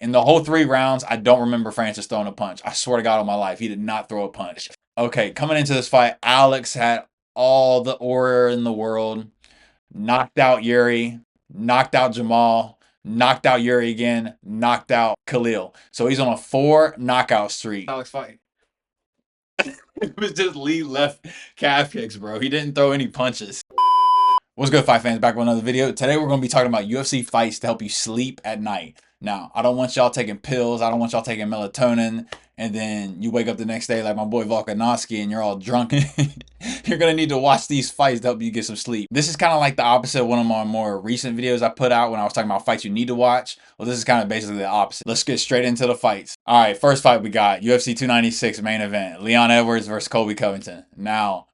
In the whole 3 rounds, I don't remember Francis throwing a punch. I swear to God on my life, he did not throw a punch. Okay, coming into this fight, Alex had all the aura in the world. Knocked out Yuri, knocked out Jamal, knocked out Yuri again, knocked out Khalil. So he's on a 4 knockout streak. Alex fight. It was just lead left calf kicks, bro. He didn't throw any punches. What's good, fight fans? Back with another video. Today we're going to be talking about UFC fights to help you sleep at night. Now, I don't want y'all taking pills. I don't want y'all taking melatonin. And then you wake up the next day like my boy Volkanovski and you're all drunk. You're going to need to watch these fights to help you get some sleep. This is kind of like the opposite of one of my more recent videos I put out when I was talking about fights you need to watch. Well, this is kind of basically the opposite. Let's get straight into the fights. All right, first fight we got UFC 296 main event. Leon Edwards versus Colby Covington. Now,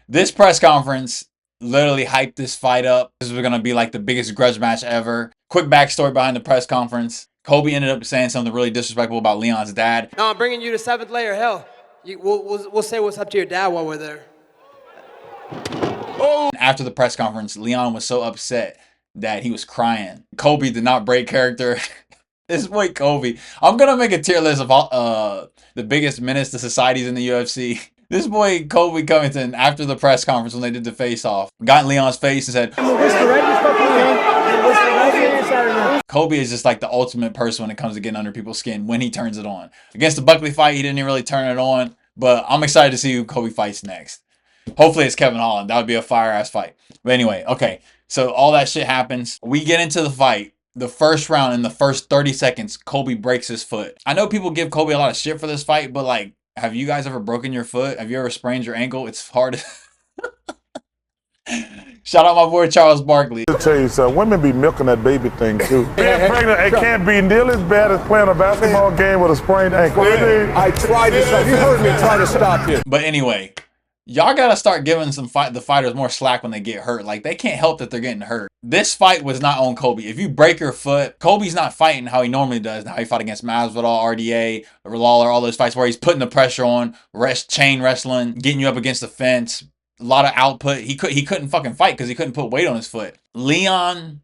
this press conference literally hyped this fight up. This was going to be like the biggest grudge match ever. Quick backstory behind the press conference. Colby ended up saying something really disrespectful about Leon's dad. No, I'm bringing you to 7th layer. Hell, we'll say what's up to your dad while we're there. Oh! After the press conference, Leon was so upset that he was crying. Colby did not break character. This boy Colby. I'm going to make a tier list of all, the biggest menace to societies in the UFC. This boy Colby Covington, after the press conference when they did the face-off, got in Leon's face and said, Colby is just like the ultimate person when it comes to getting under people's skin when he turns it on. Against the Buckley fight, he didn't even really turn it on, but I'm excited to see who Colby fights next. Hopefully it's Kevin Holland. That would be a fire-ass fight. But anyway, okay, so all that shit happens. We get into the fight. The first round, in the first 30 seconds, Colby breaks his foot. I know people give Colby a lot of shit for this fight, but like, have you guys ever broken your foot? Have you ever sprained your ankle? It's hard. Shout out my boy Charles Barkley. I'll tell you something, women be milking that baby thing too. Being pregnant, it can't be nearly as bad as playing a basketball game with a sprained ankle. I tried to stop you. Heard me try to stop you. But anyway, y'all gotta start giving the fighters more slack when they get hurt. Like, they can't help that they're getting hurt. This fight was not on Colby. If you break your foot, Colby's not fighting how he normally does. How he fought against Masvidal, RDA, Lawler, all those fights where he's putting the pressure on, chain wrestling, getting you up against the fence. A lot of output. He couldn't fucking fight because he couldn't put weight on his foot. Leon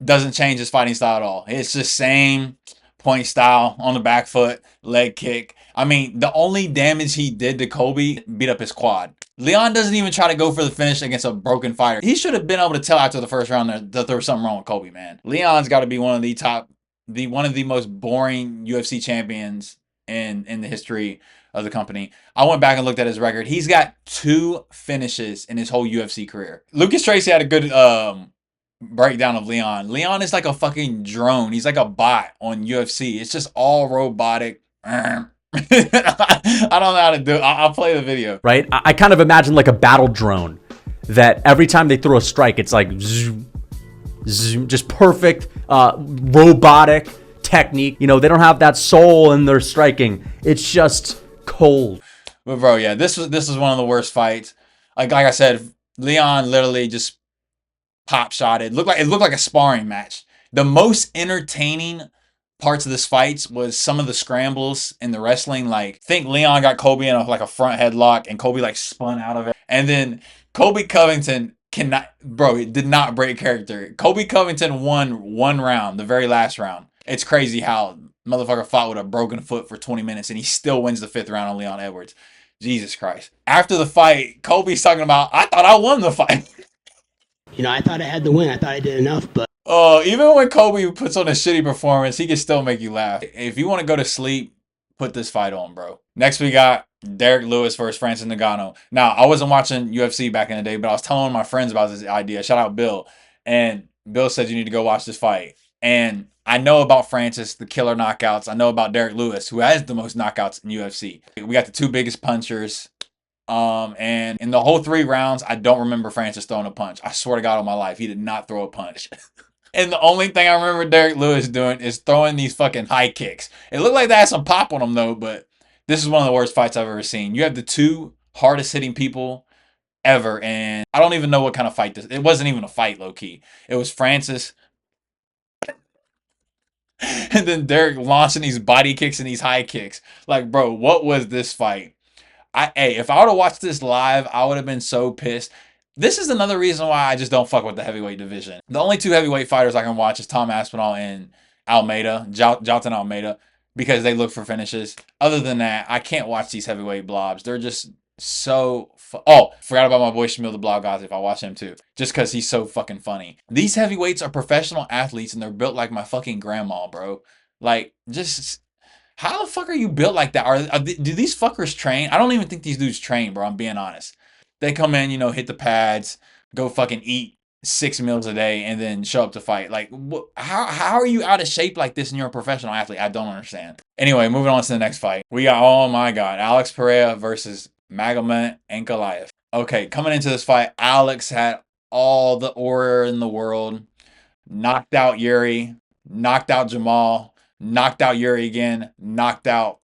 doesn't change his fighting style at all. It's just same point style on the back foot, leg kick. I mean, the only damage he did to Colby beat up his quad. Leon doesn't even try to go for the finish against a broken fighter. He should have been able to tell after the first round that there was something wrong with Colby, man. Leon's got to be one of the most boring UFC champions in the history of the company. I went back and looked at his record. He's got 2 finishes in his whole UFC career. Lucas Tracy had a good breakdown of Leon. Leon is like a fucking drone. He's like a bot on UFC. It's just all robotic. I don't know how to do it. I'll play the video. Right? I kind of imagine like a battle drone that every time they throw a strike, it's like zoom, zoom, just perfect robotic technique. You know, they don't have that soul in their striking. It's just cold. But bro, yeah, this was one of the worst fights. Like I said, Leon literally just pop shotted. It looked like a sparring match. The most entertaining parts of this fight was some of the scrambles in the wrestling. Like, I think Leon got Colby in a front headlock and Colby like spun out of it. And then Colby Covington did not break character. Colby Covington won 1 round, the very last round. It's crazy how motherfucker fought with a broken foot for 20 minutes and he still wins the 5th round on Leon Edwards. Jesus Christ. After the fight, Colby's talking about, I thought I won the fight. You know, I thought I had the win. I thought I did enough, but... Even when Colby puts on a shitty performance, he can still make you laugh. If you want to go to sleep, put this fight on, bro. Next we got Derek Lewis versus Francis Ngannou. Now, I wasn't watching UFC back in the day, but I was telling my friends about this idea. Shout out Bill. And Bill said you need to go watch this fight. And I know about Francis, the killer knockouts. I know about Derek Lewis, who has the most knockouts in UFC. We got the 2 biggest punchers. And in the whole 3 rounds, I don't remember Francis throwing a punch. I swear to God on my life, he did not throw a punch. And the only thing I remember Derek Lewis doing is throwing these fucking high kicks. It looked like they had some pop on them though, but this is one of the worst fights I've ever seen. You have the 2 hardest hitting people ever, and I don't even know what kind of fight this. It wasn't even a fight, low key. It was Francis and then Derek launching these body kicks and these high kicks. Like, bro, what was this fight? If I would have watched this live, I would have been so pissed. This is another reason why I just don't fuck with the heavyweight division. The only two heavyweight fighters I can watch is Tom Aspinall and Almeida, Jalton Almeida, because they look for finishes. Other than that, I can't watch these heavyweight blobs. They're just so... Oh, forgot about my boy Shamil the Blob Goth if I watch him too. Just because he's so fucking funny. These heavyweights are professional athletes and they're built like my fucking grandma, bro. Like, just... How the fuck are you built like that? Do these fuckers train? I don't even think these dudes train, bro. I'm being honest. They come in, you know, hit the pads, go fucking eat 6 meals a day, and then show up to fight. Like, how are you out of shape like this and you're a professional athlete? I don't understand. Anyway, moving on to the next fight. We got, oh my God, Alex Pereira versus Magomed Ankalaev. Okay, coming into this fight, Alex had all the aura in the world. Knocked out Yuri, knocked out Jamal, knocked out Yuri again, knocked out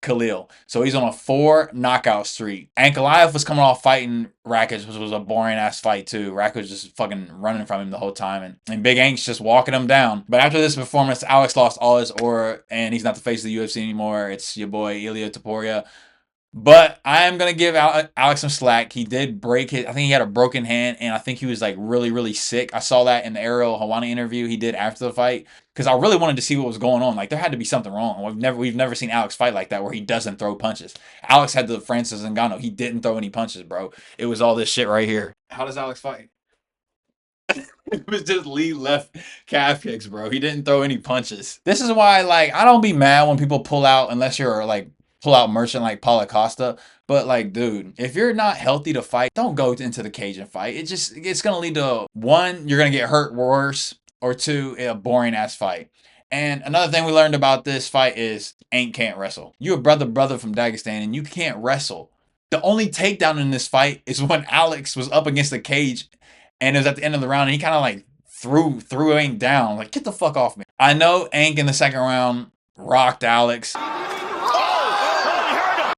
Khalil. So he's on a 4 knockout streak. Ankalaev was coming off fighting Rakic, which was a boring ass fight too. Rakic was just fucking running from him the whole time. And Big Ank's just walking him down. But after this performance, Alex lost all his aura and he's not the face of the UFC anymore. It's your boy Ilia Topuria. But I am going to give Alex some slack. He did break his... I think he had a broken hand, and I think he was, like, really, really sick. I saw that in the Ariel Helwani interview he did after the fight, because I really wanted to see what was going on. Like, there had to be something wrong. We've never seen Alex fight like that, where he doesn't throw punches. Alex had the Francis Ngannou. He didn't throw any punches, bro. It was all this shit right here. How does Alex fight? It was just lead left calf kicks, bro. He didn't throw any punches. This is why, like, I don't be mad when people pull out, unless you're, like, pull out merchant like Paulo Costa. But like, dude, if you're not healthy to fight, don't go into the cage and fight. It's gonna lead to 1, you're gonna get hurt worse, or 2, a boring ass fight. And another thing we learned about this fight is Ain't can't wrestle. You a brother from Dagestan and you can't wrestle. The only takedown in this fight is when Alex was up against the cage and it was at the end of the round and he kind of like threw Ain't down. Like, get the fuck off me. I know Ain't in the second round rocked Alex.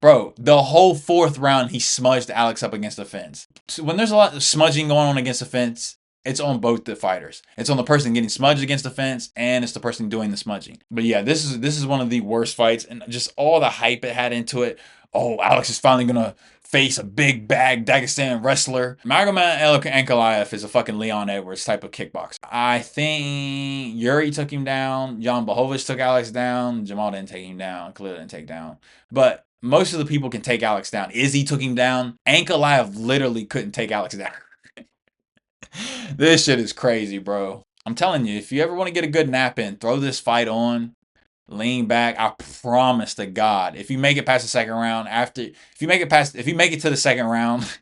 Bro, the whole 4th round, he smudged Alex up against the fence. So when there's a lot of smudging going on against the fence, it's on both the fighters. It's on the person getting smudged against the fence, and it's the person doing the smudging. But yeah, this is one of the worst fights, and just all the hype it had into it. Oh, Alex is finally gonna face a big bag Dagestan wrestler. Magomed Ankalaev is a fucking Leon Edwards type of kickboxer. I think Yuri took him down. Jan Blachowicz took Alex down. Jamal didn't take him down. Khalil didn't take down. But most of the people can take Alex down. Izzy took him down. Ankalaev literally couldn't take Alex down. This shit is crazy, bro. I'm telling you, if you ever want to get a good nap in, throw this fight on. Lean back. I promise to God, if you make it past the second round, if you make it to the second round,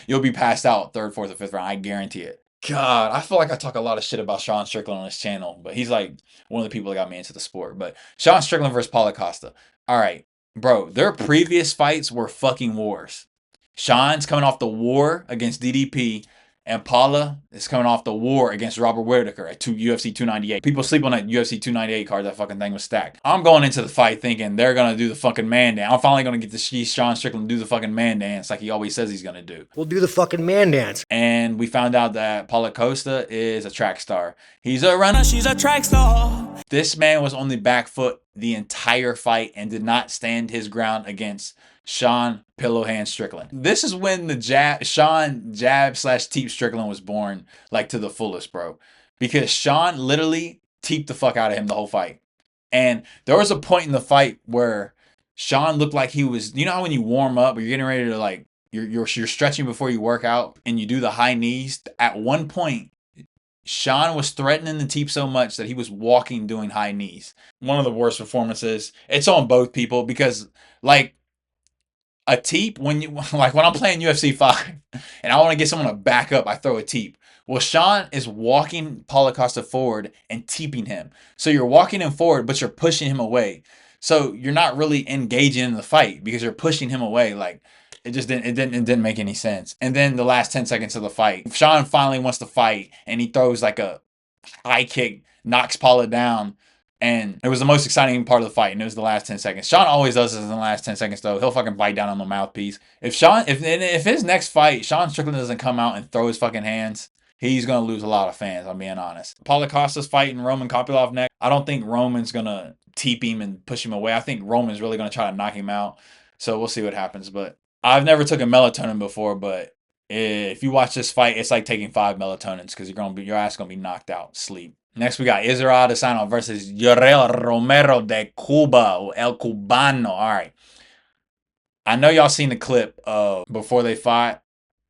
you'll be passed out 3rd, 4th, or 5th round. I guarantee it. God, I feel like I talk a lot of shit about Sean Strickland on this channel, but he's like one of the people that got me into the sport. But Sean Strickland versus Paulo Costa. All right. Bro, their previous fights were fucking wars. Sean's coming off the war against DDP, and Paula is coming off the war against Robert Whittaker at UFC 298. People sleep on that UFC 298 card. That fucking thing was stacked. I'm going into the fight thinking they're going to do the fucking man dance. I'm finally going to get to see Sean Strickland do the fucking man dance like he always says he's going to do. We'll do the fucking man dance. And we found out that Paulo Costa is a track star. He's a runner. She's a track star. This man was on the back foot the entire fight and did not stand his ground against Sean Pillowhand Strickland. This is when the Sean jab/teep Strickland was born, like, to the fullest, bro. Because Sean literally teeped the fuck out of him the whole fight. And there was a point in the fight where Sean looked like he was, you know how when you warm up or you're getting ready to, like, you're stretching before you work out and you do the high knees. At one point, Sean was threatening the teep so much that he was walking doing high knees. One of the worst performances. It's on both people because, like, a teep, when I'm playing UFC 5 and I want to get someone to back up, I throw a teep. Well, Sean is walking Paulo Costa forward and teeping him. So you're walking him forward, but you're pushing him away. So you're not really engaging in the fight because you're pushing him away. Like, it didn't make any sense. And then the last 10 seconds of the fight, Sean finally wants to fight and he throws like a high kick, knocks Paulo down. And it was the most exciting part of the fight, and it was the last 10 seconds. Sean always does this in the last 10 seconds, though. He'll fucking bite down on the mouthpiece. If his next fight, Sean Strickland doesn't come out and throw his fucking hands, he's going to lose a lot of fans, I'm being honest. Paulo Costa's fighting Roman Kopylov next. I don't think Roman's going to teep him and push him away. I think Roman's really going to try to knock him out. So we'll see what happens. But I've never taken melatonin before, but If you watch this fight, it's like taking 5 melatonins because your ass gonna be knocked out, sleep. Next we got Israel Adesanya versus Yorel Romero de Cuba, or El Cubano. All right. I know y'all seen the clip of before they fought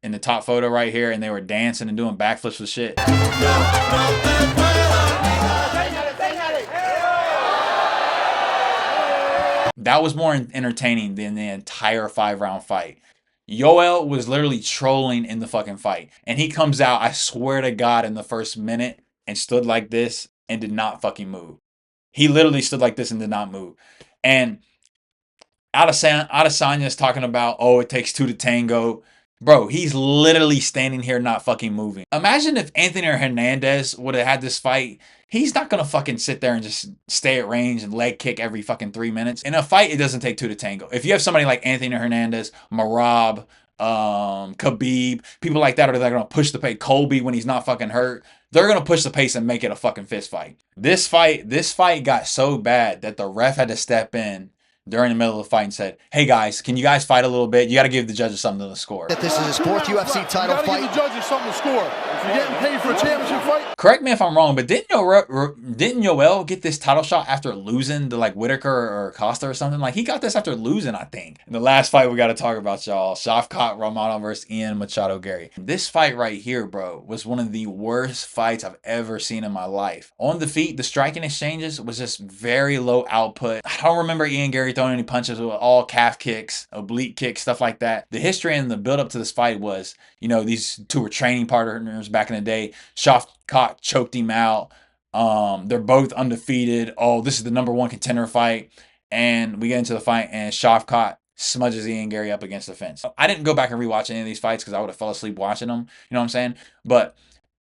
in the top photo right here, and they were dancing and doing backflips with shit. That was more entertaining than the entire 5-round fight. Yoel was literally trolling in the fucking fight. And he comes out, I swear to God, in the first minute and stood like this and did not fucking move. He literally stood like this and did not move. And Adesanya's talking about, oh, it takes 2 to tango. Bro, he's literally standing here not fucking moving. Imagine if Anthony Hernandez would have had this fight. He's not going to fucking sit there and just stay at range and leg kick every fucking 3 minutes. In a fight, it doesn't take 2 to tango. If you have somebody like Anthony Hernandez, Marab, Khabib, people like that are going to push the pace. Colby when he's not fucking hurt. They're going to push the pace and make it a fucking fist fight. This fight got so bad that the ref had to step in during the middle of the fight and said, hey guys, can you guys fight a little bit? You got to give the judges something to score. That this is his 4th UFC title fight. You got to give the judges something to score. If you're getting paid for a championship fight. Correct me if I'm wrong, but didn't Yoel get this title shot after losing to like Whitaker or Costa or something? Like he got this after losing, I think. And the last fight we got to talk about, y'all, Shavkat Rakhmonov versus Ian Machado Gary. This fight right here, bro, was one of the worst fights I've ever seen in my life. On the feet, the striking exchanges was just very low output. I don't remember Ian Gary throwing any punches. With all calf kicks, oblique kicks, stuff like that. The history and the build up to this fight was, you know, these two were training partners back in the day. Shavkat choked him out. They're both undefeated. Oh, this is the #1 contender fight. And we get into the fight and Shavkat smudges Ian Gary up against the fence. I didn't go back and rewatch any of these fights because I would have fell asleep watching them. You know what I'm saying? But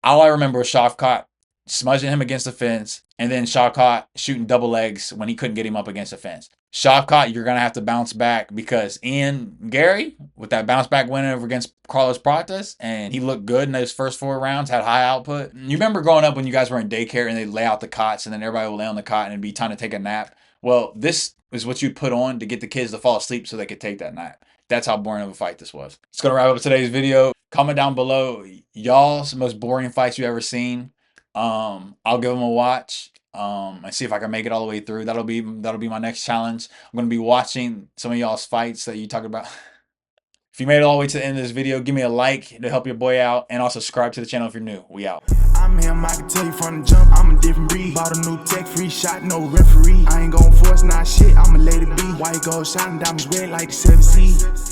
all I remember was Shavkat smudging him against the fence, and then Shavkat shooting double legs when he couldn't get him up against the fence. Shavkat, you're going to have to bounce back because Ian Gary, with that bounce back win over against Carlos Pratas, and he looked good in those first 4 rounds, had high output. You remember growing up when you guys were in daycare and they'd lay out the cots and then everybody would lay on the cot and it'd be time to take a nap? Well, this is what you'd put on to get the kids to fall asleep so they could take that nap. That's how boring of a fight this was. It's going to wrap up today's video. Comment down below y'all's most boring fights you ever seen. I'll give them a watch. And see if I can make it all the way through. That'll be my next challenge. I'm gonna be watching some of y'all's fights that you talk about. If you made it all the way to the end of this video, give me a like to help your boy out, and also subscribe to the channel if you're new. We out. I'm him, I can tell you from the jump, I'm a different breed. Bought a new tech, free shot, no referee. I ain't gon' force, not shit, I'ma let it be. White gold shining, diamonds red like the 7 Seas.